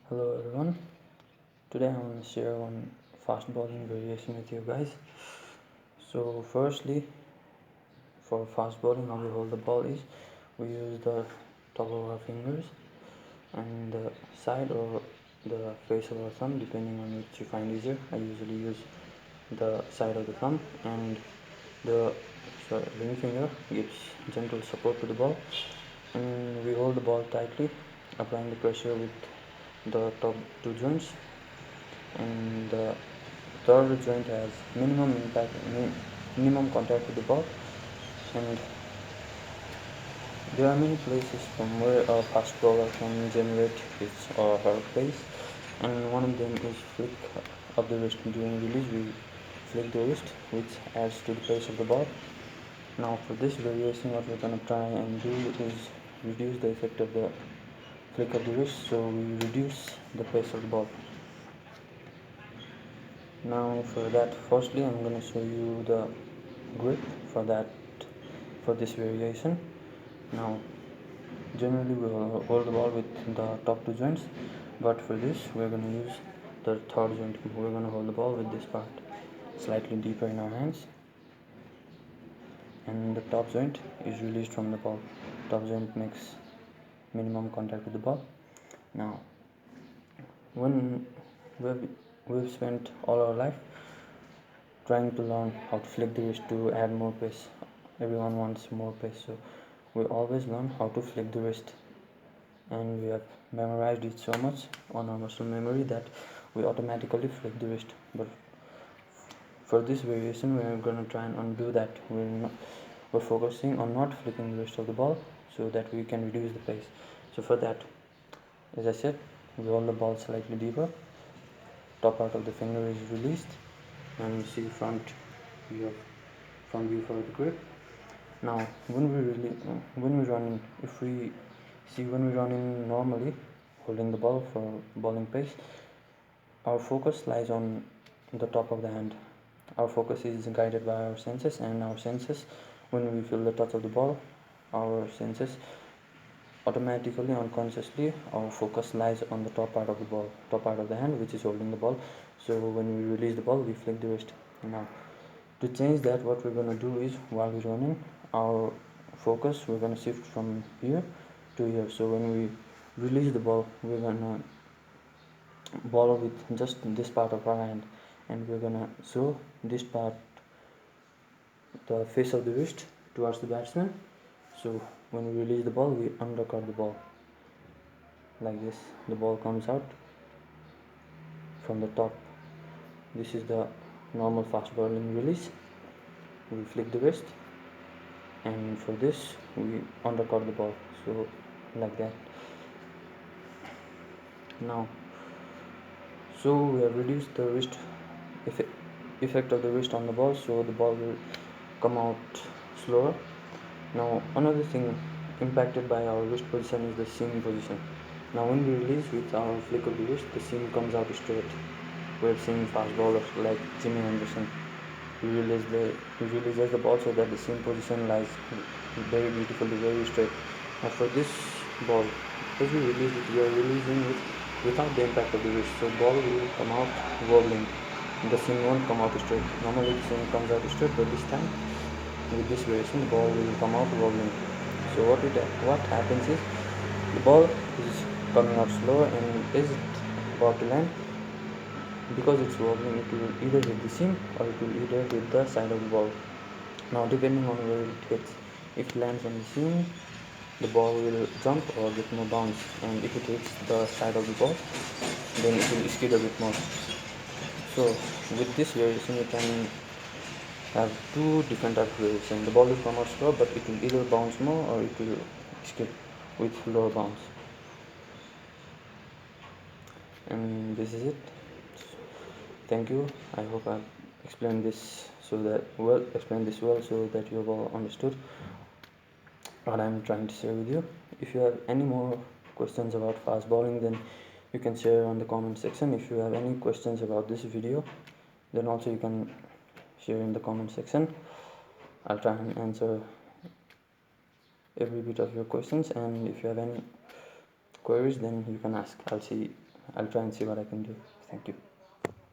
Hello everyone. Today I want to share one fast bowling variation with you guys. So firstly, for fast bowling, how we hold the ball is we use the top of our fingers and the side or the face of our thumb, depending on which you find easier. I usually use the side of the thumb, and the ring finger gives gentle support to the ball, and we hold the ball tightly, applying the pressure with the top two joints, and the third joint has minimum contact with the ball. And there are many places from where a fast bowler can generate his or her pace, and one of them is flick of the wrist. During release, we flick the wrist, which adds to the pace of the ball. Now, for this variation, what we're going to try and do is reduce the effect of the flick of the wrist, so we reduce the pace of the ball. Now for that, firstly I'm going to show you the grip for this variation. Now generally we will hold the ball with the top two joints, but for this we're going to use the third joint. We're going to hold the ball with this part slightly deeper in our hands, and the top joint is released from the ball. Top joint makes minimum contact with the ball. Now when we've spent all our life trying to learn how to flick the wrist to add more pace. Everyone wants more pace, so we always learn how to flick the wrist, and we have memorized it so much on our muscle memory that we automatically flick the wrist. But for this variation, we're going to try and undo that. We're focusing on not flicking the wrist of the ball so that we can reduce the pace. So for that, as I said, we hold the ball slightly deeper. Top part of the finger is released, and you see front view for the grip. Now when we run in, when we run in normally, holding the ball for bowling pace, our focus lies on the top of the hand. Our focus is guided by our senses, and our senses, when we feel the touch of the ball, our senses automatically, unconsciously, our focus lies on the top part of the ball, top part of the hand, which is holding the ball. So when we release the ball, we flick the wrist. Now to change that, what we're going to do is, while we're running, our focus, we're going to shift from here to here. So when we release the ball, we're going to ball with just this part of our hand, and we're going to show this part, the face of the wrist, towards the batsman. So when we release the ball, we undercut the ball like this. The ball comes out from the top. This is the normal fast bowling release. We flick the wrist, and for this we undercut the ball, so like that. Now we have reduced the wrist effect of the wrist on the ball, so the ball will come out slower. Now another thing impacted by our wrist position is the seam position. Now when we release with our flick of the wrist, the seam comes out straight. We have seen fast bowlers like Jimmy Henderson, he releases the ball so that the seam position lies very beautifully, very straight. Now for this ball, as we release it, we are releasing it without the impact of the wrist, so ball will come out wobbling. The seam won't come out straight. Normally the seam comes out straight, but this time with this variation, the ball will come out wobbling. So what happens is, the ball is coming out slower, and is about to land, because it's wobbling, it will either hit the seam or it will either hit the side of the ball. Now depending on where it hits, if it lands on the seam, the ball will jump or get more bounce, and if it hits the side of the ball, then it will skid a bit more. So with this variation, you can have two different types of variation. The ball will come out slow, but it will either bounce more or it will skid with lower bounce. And this is it. Thank you. I hope I've explained this so that you have all understood what I'm trying to share with you. If you have any more questions about fast bowling, then you can share on the comment section. If you have any questions about this video, then also you can share in the comment section. I'll try and answer every bit of your questions, and if you have any queries, then you can ask. I'll try and see what I can do. Thank you.